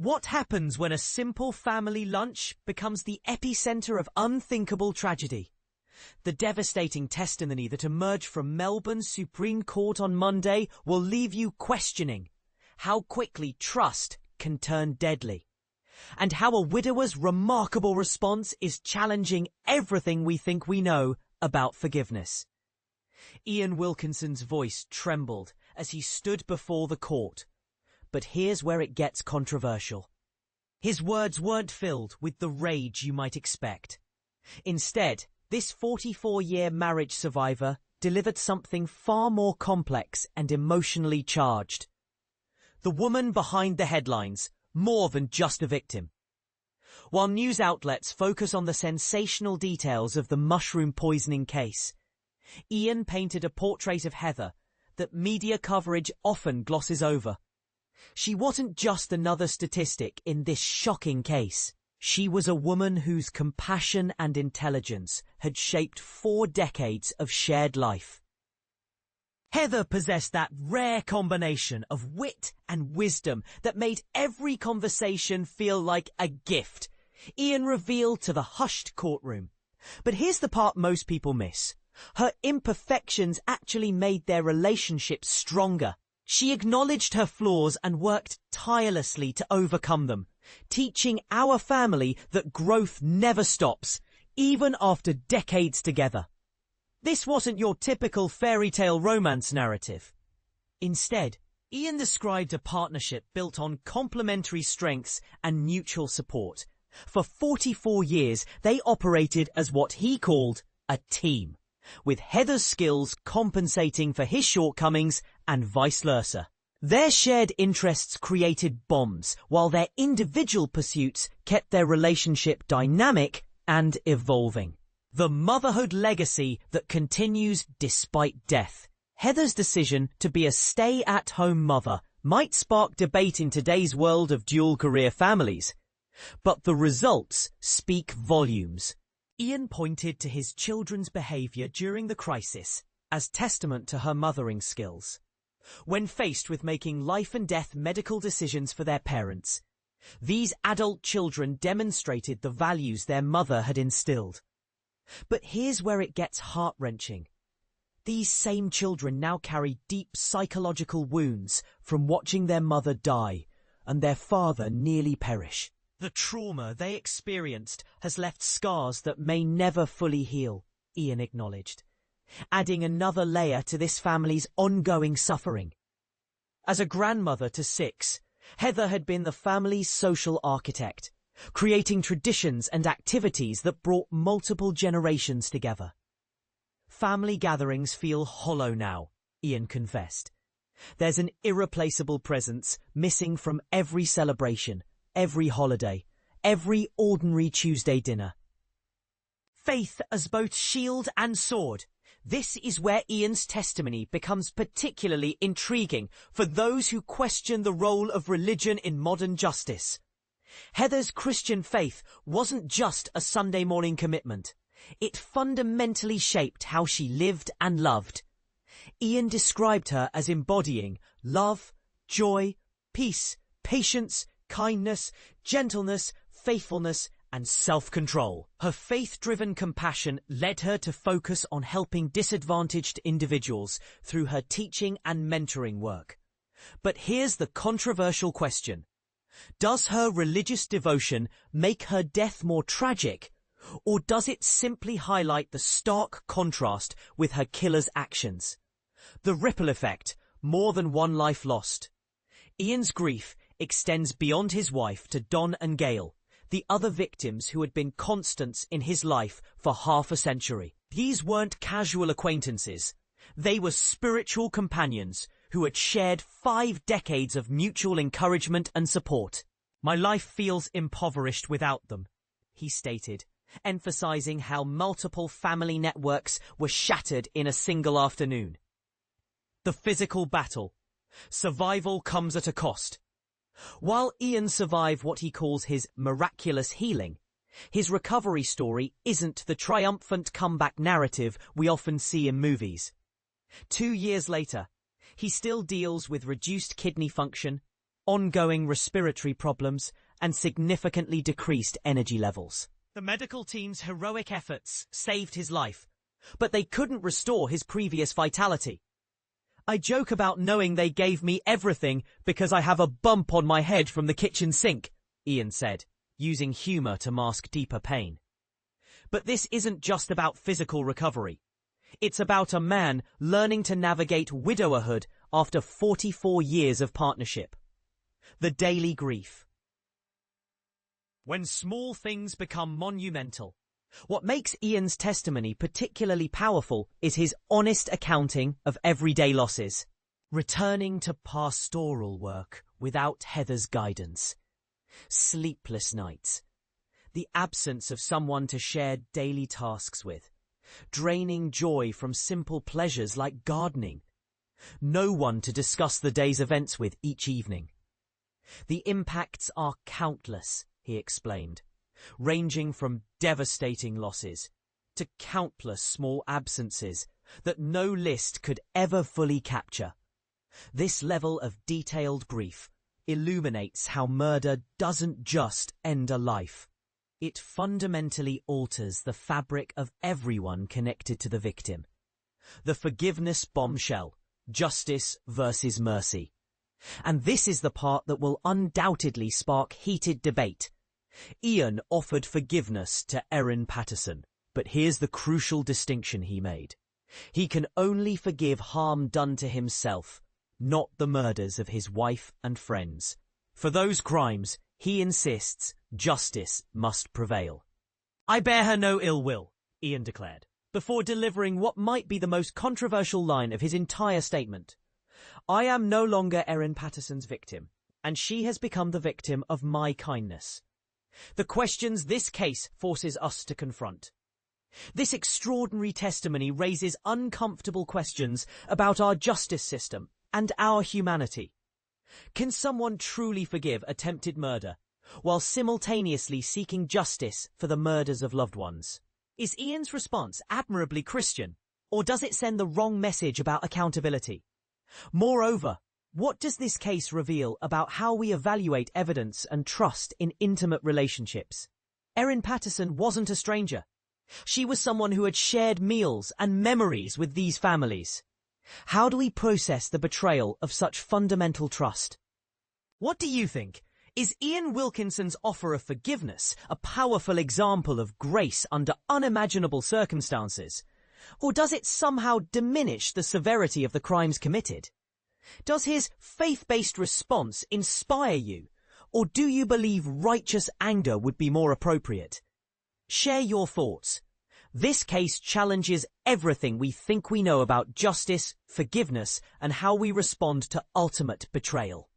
What happens when a simple family lunch becomes the epicenter of unthinkable tragedy? The devastating testimony that emerged from Melbourne's Supreme Court on Monday will leave you questioning how quickly trust can turn deadly, and how a widower's remarkable response is challenging everything we think we know about forgiveness. Ian Wilkinson's voice trembled as he stood before the court. But here's where it gets controversial. His words weren't filled with the rage you might expect. Instead, this 44-year marriage survivor delivered something far more complex and emotionally charged. The woman behind the headlines, more than just a victim. While news outlets focus on the sensational details of the mushroom poisoning case, Ian painted a portrait of Heather that media coverage often glosses over. She wasn't just another statistic in this shocking case. She was a woman whose compassion and intelligence had shaped 4 decades of shared life. Heather possessed that rare combination of wit and wisdom that made every conversation feel like a gift, Ian revealed to the hushed courtroom. But here's the part most people miss. Her imperfections actually made their relationship stronger. She acknowledged her flaws and worked tirelessly to overcome them, teaching our family that growth never stops, even after decades together. This wasn't your typical fairy tale romance narrative. Instead, Ian described a partnership built on complementary strengths and mutual support. For 44 years, they operated as what he called a team, with Heather's skills compensating for his shortcomings and vice versa. Their shared interests created bonds, while their individual pursuits kept their relationship dynamic and evolving. The motherhood legacy that continues despite death. Heather's decision to be a stay-at-home mother might spark debate in today's world of dual-career families, but the results speak volumes. Ian pointed to his children's behavior during the crisis as testament to her mothering skills. When faced with making life-and-death medical decisions for their parents, these adult children demonstrated the values their mother had instilled. But here's where it gets heart-wrenching. These same children now carry deep psychological wounds from watching their mother die and their father nearly perish. The trauma they experienced has left scars that may never fully heal, Ian acknowledged, adding another layer to this family's ongoing suffering. As a grandmother to 6, Heather had been the family's social architect, creating traditions and activities that brought multiple generations together. Family gatherings feel hollow now, Ian confessed. There's an irreplaceable presence missing from every celebration, every holiday, every ordinary Tuesday dinner. Faith as both shield and sword. This is where Ian's testimony becomes particularly intriguing for those who question the role of religion in modern justice. Heather's Christian faith wasn't just a Sunday morning commitment. It fundamentally shaped how she lived and loved. Ian described her as embodying love, joy, peace, patience, kindness, gentleness, faithfulness, and self-control. Her faith-driven compassion led her to focus on helping disadvantaged individuals through her teaching and mentoring work. But here's the controversial question. Does her religious devotion make her death more tragic, or does it simply highlight the stark contrast with her killer's actions? The ripple effect, more than one life lost. Ian's grief extends beyond his wife to Don and Gail, the other victims who had been constants in his life for half a century. These weren't casual acquaintances. They were spiritual companions who had shared 5 decades of mutual encouragement and support. "My life feels impoverished without them," he stated, emphasizing how multiple family networks were shattered in a single afternoon. The physical battle. Survival comes at a cost. While Ian survived what he calls his miraculous healing, his recovery story isn't the triumphant comeback narrative we often see in movies. 2 years later, he still deals with reduced kidney function, ongoing respiratory problems, and significantly decreased energy levels. The medical team's heroic efforts saved his life, but they couldn't restore his previous vitality. I joke about knowing they gave me everything because I have a bump on my head from the kitchen sink, Ian said, using humor to mask deeper pain. But this isn't just about physical recovery. It's about a man learning to navigate widowerhood after 44 years of partnership. The daily grief. When small things become monumental, what makes Ian's testimony particularly powerful is his honest accounting of everyday losses. Returning to pastoral work without Heather's guidance. Sleepless nights. The absence of someone to share daily tasks with. Draining joy from simple pleasures like gardening. No one to discuss the day's events with each evening. The impacts are countless, he explained, ranging from devastating losses to countless small absences that no list could ever fully capture. This level of detailed grief illuminates how murder doesn't just end a life. It fundamentally alters the fabric of everyone connected to the victim. The forgiveness bombshell, justice versus mercy. And this is the part that will undoubtedly spark heated debate. Ian offered forgiveness to Erin Patterson, but here's the crucial distinction he made. He can only forgive harm done to himself, not the murders of his wife and friends. For those crimes, he insists justice must prevail. I bear her no ill will, Ian declared, before delivering what might be the most controversial line of his entire statement. I am no longer Erin Patterson's victim, and she has become the victim of my kindness. The questions this case forces us to confront. This extraordinary testimony raises uncomfortable questions about our justice system and our humanity. Can someone truly forgive attempted murder while simultaneously seeking justice for the murders of loved ones? Is Ian's response admirably Christian, or does it send the wrong message about accountability? Moreover, what does this case reveal about how we evaluate evidence and trust in intimate relationships? Erin Patterson wasn't a stranger. She was someone who had shared meals and memories with these families. How do we process the betrayal of such fundamental trust? What do you think? Is Ian Wilkinson's offer of forgiveness a powerful example of grace under unimaginable circumstances? Or does it somehow diminish the severity of the crimes committed? Does his faith-based response inspire you, or do you believe righteous anger would be more appropriate? Share your thoughts. This case challenges everything we think we know about justice, forgiveness, and how we respond to ultimate betrayal.